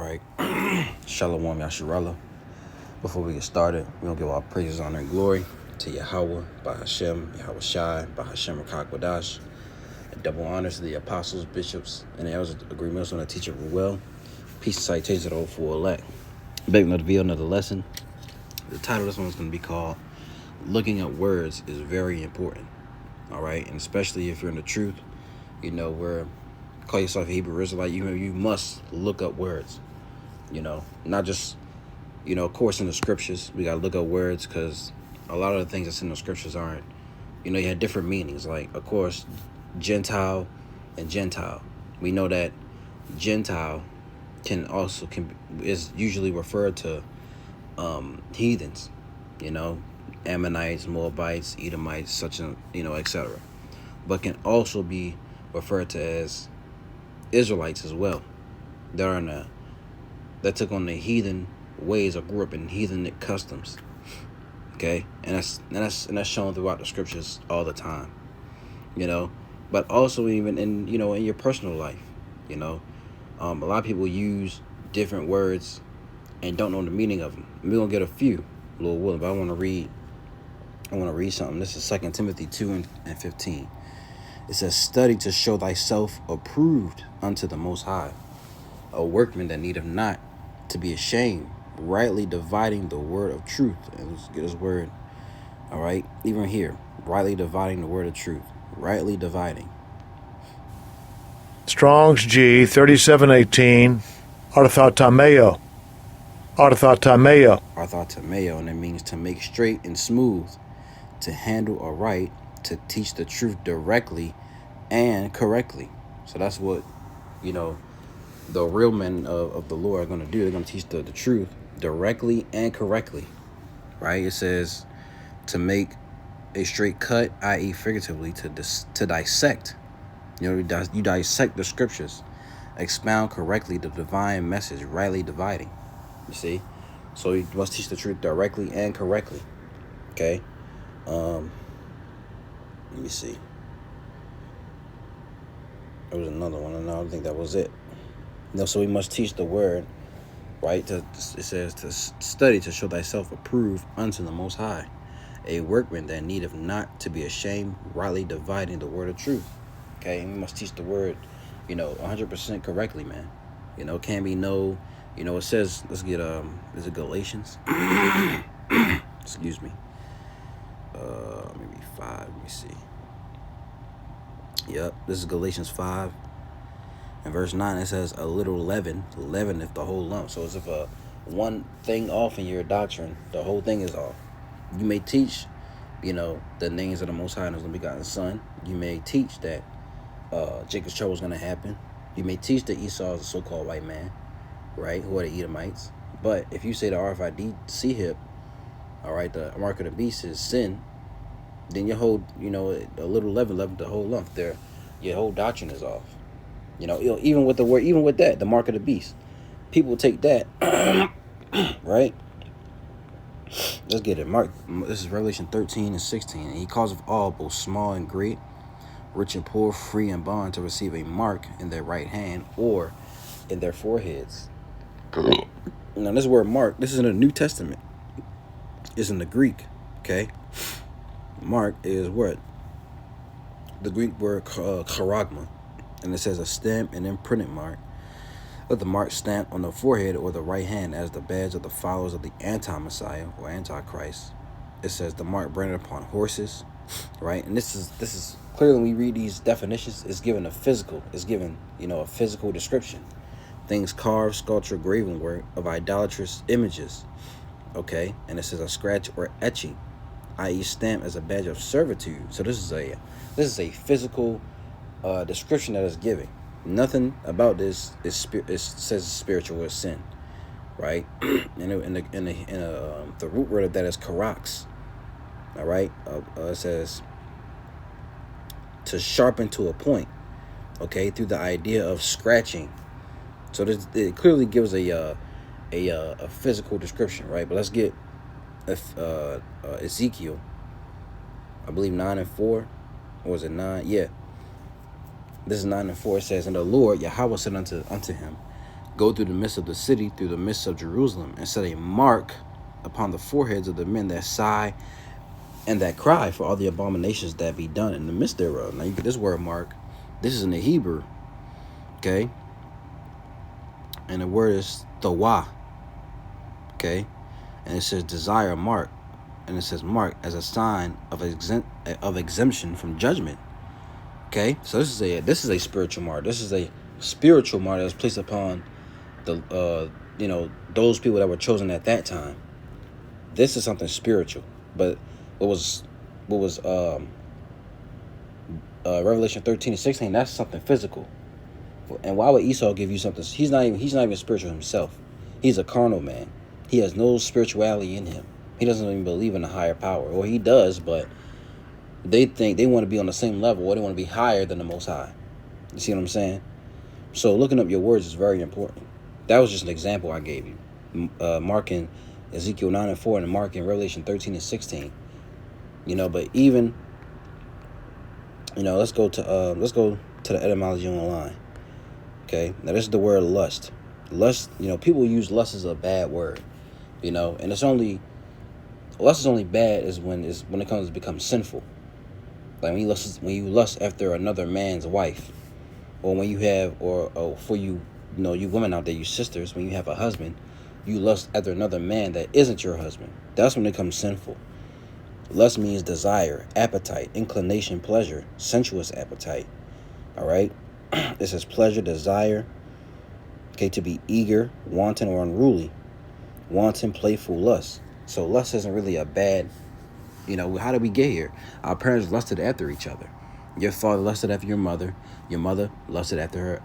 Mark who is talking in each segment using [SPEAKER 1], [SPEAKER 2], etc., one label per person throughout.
[SPEAKER 1] right. Shalom Yasharallah. Before we get started, we're going to give our praises, honor, and glory to Yahweh, Bahashem, Yahweh Shai, Bahashem Rakakwadash. Double honors to the apostles, bishops, and the elders agreements on the teacher Ruel. Peace and citation to the full elect. Back another video, another lesson. The title of this one is going to be called Looking at Words is Very Important. All right, and especially if you're in the truth, where call yourself a Hebrew Israelite, you must look up words. Not just, of course, in the scriptures, we got to look up words because a lot of the things that's in the scriptures aren't, you had different meanings. Like, of course, Gentile and Gentile. We know that Gentile is usually referred to heathens, Ammonites, Moabites, Edomites, such and, etc. But can also be referred to as Israelites as well. That took on the heathen ways or grew up in heathenic customs. Okay, and that's shown throughout the scriptures all the time. But also even in in your personal life. A lot of people use different words and don't know the meaning of them. We're gonna get a few, Lord willing, but I want to read something. This is 2 Timothy 2:15. It says, "Study to show thyself approved unto the Most High, a workman that needeth not to be ashamed, rightly dividing the word of truth." And let's get this word. All right, even here, rightly dividing the word of truth, rightly dividing.
[SPEAKER 2] Strong's G 3718, arthotameo.
[SPEAKER 1] Arthotameo, and it means to make straight and smooth, to handle aright, to teach the truth directly and correctly. So that's what, the real men of the Lord are going to do. They're going to teach the truth directly and correctly, right? It says to make a straight cut, i.e. figuratively, to dissect. You dissect the scriptures, expound correctly the divine message, rightly dividing. You see? So you must teach the truth directly and correctly. Okay? Let me see. There was another one, and I don't think that was it. So we must teach the word, right? It says to study to show thyself approved unto the Most High, a workman that needeth not to be ashamed, rightly dividing the word of truth. Okay, and we must teach the word, 100% correctly, man. Can't be no, it says, let's get, is it Galatians? Excuse me. Maybe 5, let me see. Yep, this is Galatians 5. In verse 9, it says, "A little leaven leaveneth the whole lump." So as if one thing off in your doctrine, the whole thing is off. You may teach, the names of the Most High and His only begotten Son. You may teach that Jacob's trouble is going to happen. You may teach that Esau is a so-called white man, right, who are the Edomites. But if you say the RFID C-hip, all right, the mark of the beast is sin, then your whole, a little leaven the whole lump there. Your whole doctrine is off. Even with the word, even with that, the mark of the beast, people take that, right? Let's get it. Mark. This is Revelation 13:16. "And he causeth all, both small and great, rich and poor, free and bond, to receive a mark in their right hand or in their foreheads." Now, this word mark, this is in the New Testament. It's in the Greek, okay? Mark is what? The Greek word charagma. And it says a stamp and imprinted mark. Let the mark stamped on the forehead or the right hand as the badge of the followers of the anti-Messiah or Antichrist. It says the mark branded upon horses, right? And this is clearly when we read these definitions, it's given a physical description. Things carved, sculpture, graven work of idolatrous images. Okay, and it says a scratch or etching, i.e. stamp as a badge of servitude. So this is a physical description that is given. Nothing about this says spiritual or sin, right? And the root word of that is karax. All right, it says to sharpen to a point. Okay, through the idea of scratching. So it clearly gives a physical description, right? But let's get Ezekiel, I believe 9:4, or was it 9? Yeah. This is 9:4. It says, "And the Lord Yahweh said unto him, Go through the midst of the city, through the midst of Jerusalem, and set a mark upon the foreheads of the men that sigh and that cry for all the abominations that be done in the midst thereof. Now you get this word mark. This is in the Hebrew, okay? And the word is tawah, okay? And it says desire mark, and it says mark as a sign of exemption from judgment, okay? So this is a spiritual mark. This is a spiritual mark that was placed upon the those people that were chosen at that time. This is something spiritual, but what was Revelation 13:16, that's something physical. And why would Esau give you something? He's not even spiritual himself. He's a carnal man. He has no spirituality in him. He doesn't even believe in a higher power. Or he does, but they think they want to be on the same level, or they want to be higher than the Most High. You see what I'm saying? So looking up your words is very important. That was just an example I gave you. Marking Ezekiel 9:4 and marking Revelation 13:16. But even let's go to the etymology online. Okay, now this is the word lust. Lust, people use lust as a bad word, and lust is only bad when it comes to become sinful. Like when you lust after another man's wife, or when you have, or for you women out there, you sisters, when you have a husband, you lust after another man that isn't your husband. That's when it becomes sinful. Lust means desire, appetite, inclination, pleasure, sensuous appetite. All right. It says pleasure, desire, okay, to be eager, wanton, or unruly. Wanton, playful lust. So lust isn't really a bad, how did we get here? Our parents lusted after each other. Your father lusted after your mother. Your mother lusted after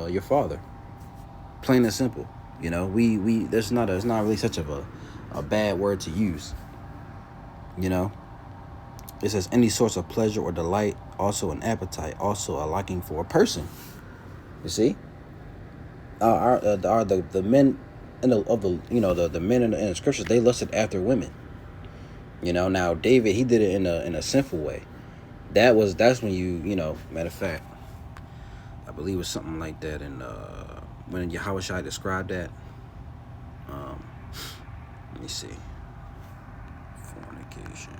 [SPEAKER 1] your father. Plain and simple. It's not really such of a bad word to use. It says any source of pleasure or delight, also an appetite, also a liking for a person. You see, the men in the men in the scriptures, they lusted after women. Now David, he did it in a sinful way. That's when matter of fact, I believe it was something like that. And when Yahushua described that, let me see, fornication.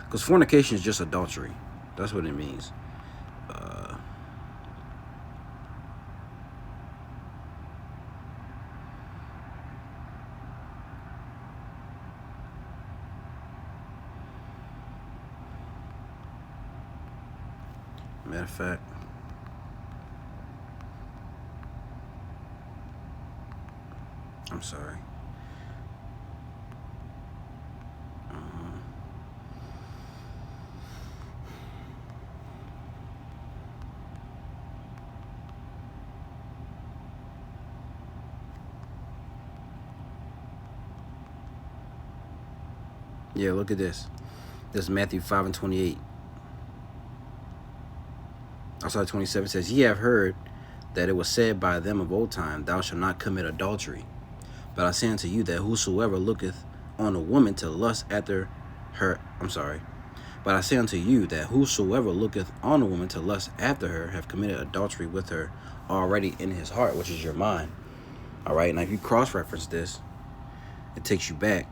[SPEAKER 1] Because fornication is just adultery. That's what it means. Matter of fact, I'm sorry. Yeah, look at this. This is Matthew 5:28. Also 27 says, ye have heard that it was said by them of old time, thou shalt not commit adultery. But I say unto you that whosoever looketh on a woman to lust after her, But I say unto you that whosoever looketh on a woman to lust after her have committed adultery with her already in his heart, which is your mind. All right, now if you cross-reference this, it takes you back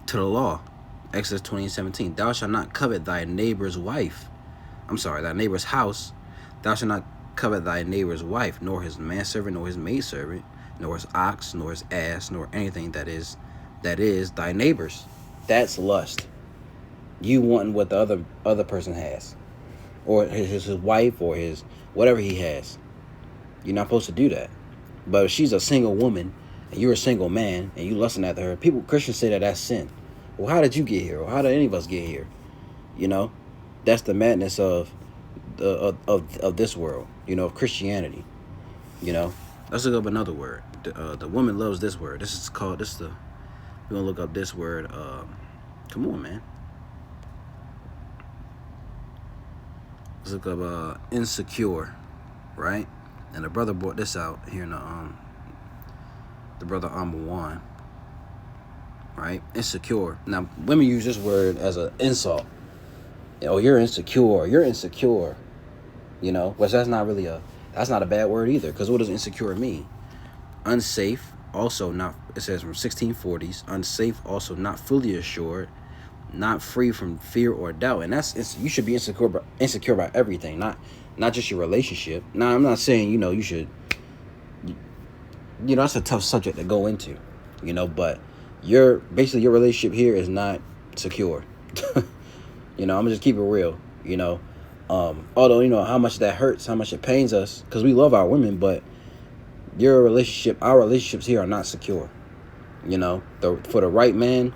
[SPEAKER 1] to the law. Exodus 20:17. Thou shalt not covet thy neighbor's wife. Thy neighbor's house. Thou shalt not covet thy neighbor's wife, nor his manservant, nor his maidservant, nor his ox, nor his ass, nor anything that is thy neighbor's. That's lust. You wanting what the other person has, or his wife, or his whatever he has. You're not supposed to do that. But if she's a single woman and you're a single man and you lusting after her, Christians say that that's sin. Well, how did you get here? Or how did any of us get here? That's the madness of this world. Of Christianity. Let's look up another word. The woman loves this word. We're gonna look up this word. Come on, man. Let's look up insecure, right? And the brother brought this out here in the brother Amwan, right? Insecure. Now, women use this word as an insult. Oh, you're insecure. You're insecure. Which that's not really That's not a bad word either, because what does insecure mean? Unsafe, also not, it says from 1640s, unsafe, also not fully assured, not free from fear or doubt. And you should be insecure about everything, not just your relationship. Now, I'm not saying, you should, that's a tough subject to go into, but your relationship here is not secure. I'm gonna just keep it real, although, how much that hurts, how much it pains us, because we love our women, but our relationships here are not secure. For the right man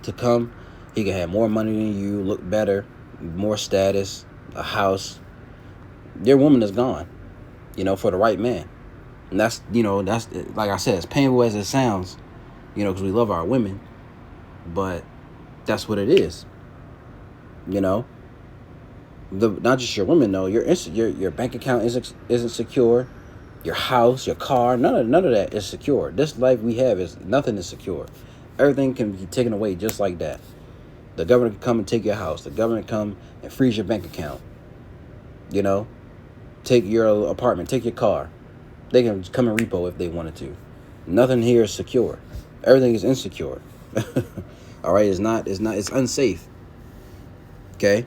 [SPEAKER 1] to come, he can have more money than you, look better, more status, a house. Your woman is gone, for the right man. And that's like I said, as painful as it sounds, because we love our women, but that's what it is. Not just your women, though. Your bank account isn't secure. Your house, your car, none of that is secure. This life we have nothing is secure. Everything can be taken away just like that. The government can come and take your house. The government come and freeze your bank account. Take your apartment, take your car. They can come and repo if they wanted to. Nothing here is secure. Everything is insecure. All right, it's unsafe. Okay.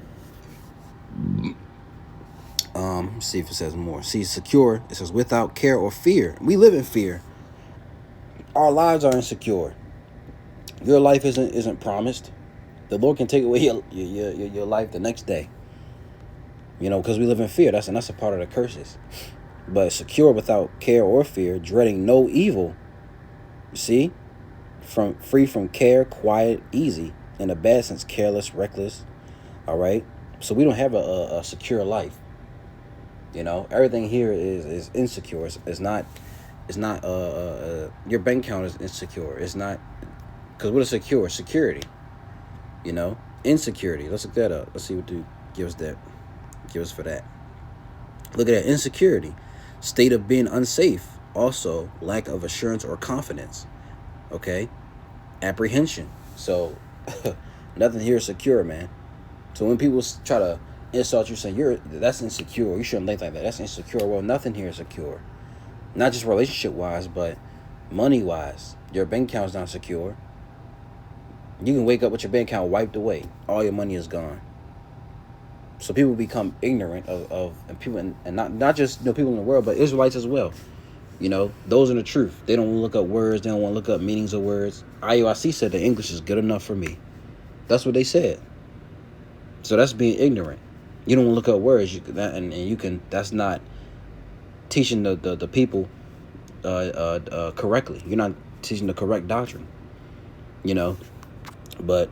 [SPEAKER 1] Let's see if it says more. See, secure, it says without care or fear. We live in fear. Our lives are insecure. Your life isn't promised. The Lord can take away your life the next day. Because we live in fear. That's a part of the curses. But secure without care or fear, dreading no evil. You see? Free from care, quiet, easy. In a bad sense, careless, reckless. All right? So we don't have a secure life. Everything here is insecure. It's not your bank account is insecure. It's not, because what is secure? Security. Insecurity. Let's look that up. Let's see what to give us for that. Look at that. Insecurity. State of being unsafe. Also, lack of assurance or confidence. Okay? Apprehension. So, nothing here is secure, man. So when people try to insult you, saying that's insecure, you shouldn't think like that, that's insecure. Well, nothing here is secure. Not just relationship-wise, but money-wise. Your bank account's not secure. You can wake up with your bank account wiped away. All your money is gone. So people become ignorant of and people, and not just people in the world, but Israelites as well. Those are the truth. They don't want to look up words. They don't want to look up meanings of words. IUIC said the English is good enough for me. That's what they said. So that's being ignorant. You don't want to look up words. That's not teaching the people correctly. You're not teaching the correct doctrine. But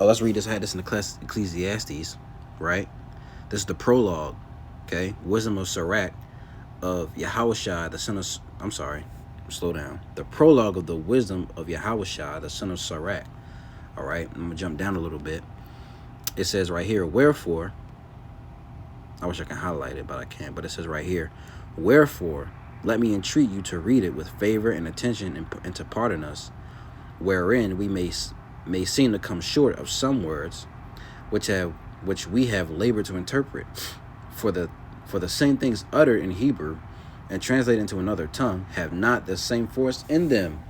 [SPEAKER 1] let's read this. I had this in the class Ecclesiastes, right? This is the prologue. Okay, wisdom of Sirach of Yahushua, the son of. I'm sorry, slow down. The prologue of the wisdom of Yahushua, the son of Sirach. All right, I'm gonna jump down a little bit. It says right here, wherefore, I wish I could highlight it, but I can't. But it says right here, wherefore, let me entreat you to read it with favor and attention, and to pardon us, wherein we may seem to come short of some words, which we have labored to interpret. For the same things uttered in Hebrew and translated into another tongue have not the same force in them.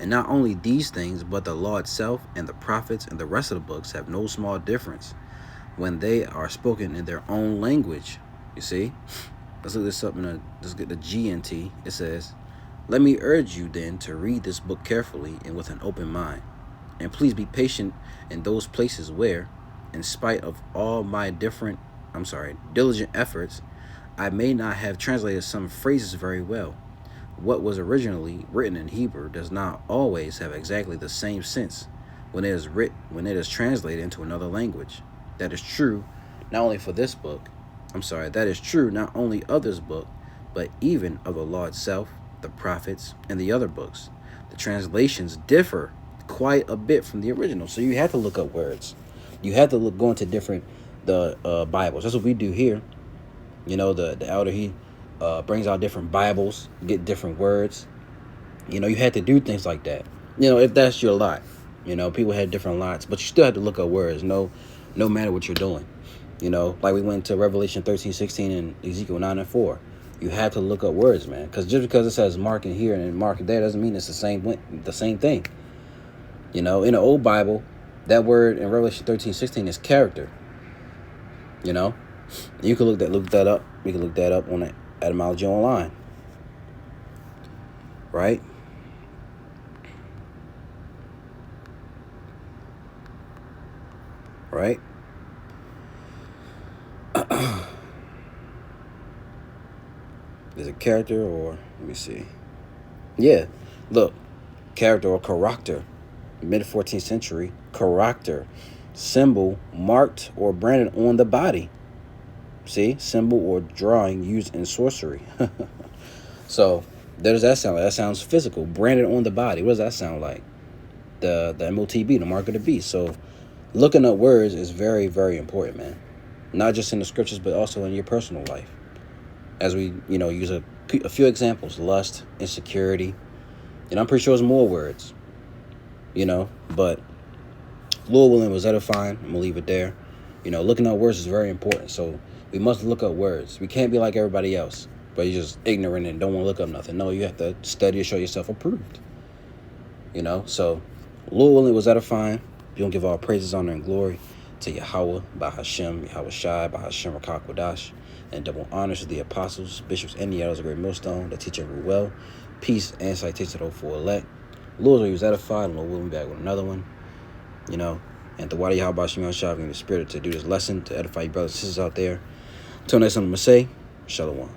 [SPEAKER 1] And not only these things, but the law itself and the prophets and the rest of the books have no small difference when they are spoken in their own language. You see? Let's look this up let's get the GNT. It says, let me urge you then to read this book carefully and with an open mind. And please be patient in those places where, in spite of all my diligent efforts, I may not have translated some phrases very well. What was originally written in Hebrew does not always have exactly the same sense when it is translated into another language. That is true not only for this book. That is true not only of this book, but even of the law itself, the prophets, and the other books. The translations differ quite a bit from the original. So you have to look up words. You have to go into different Bibles. That's what we do here. The elder, he brings out different Bibles, get different words. You had to do things like that. If that's your lot. People have different lots, but you still have to look up words. No matter what you're doing. You know, like we went to Revelation 13:16 and Ezekiel 9:4. You have to look up words, man, because just because it says Mark in here and Mark there doesn't mean it's the same thing. You know, in the old Bible, that word in Revelation 13:16 is character. You know, you can look that up. We can look that up on the etymology online. Right? Right? Is it character or let me see? Yeah, look, character or character, mid 14th century, character, symbol marked or branded on the body. See, symbol or drawing used in sorcery. So, what does that sound like? That sounds physical, branded on the body. What does that sound like? The MOTB, the mark of the beast. So, looking up words is very, very important, man. Not just in the scriptures, but also in your personal life. As we, use a few examples: lust, insecurity, and I'm pretty sure there's more words. But Lord willing was edifying. I'm gonna leave it there. Looking up words is very important. So we must look up words. We can't be like everybody else, but you're just ignorant and don't want to look up nothing. No, you have to study to show yourself approved. So Lord willing was edifying. You don't give all praises, honor, and glory to Yahweh, Bahashem, Yahweh Shai, Bahashem, Rakakwadash, and double honors to the apostles, bishops, and the elders of Great Millstone that teach every well. Peace and citation to for elect. Lord will use edified, and Lord will be back with another one. And the Wadi Yahweh Shemel Shai, in the spirit to do this lesson to edify you brothers and sisters out there. Until next time, I'm going to say, Shalom.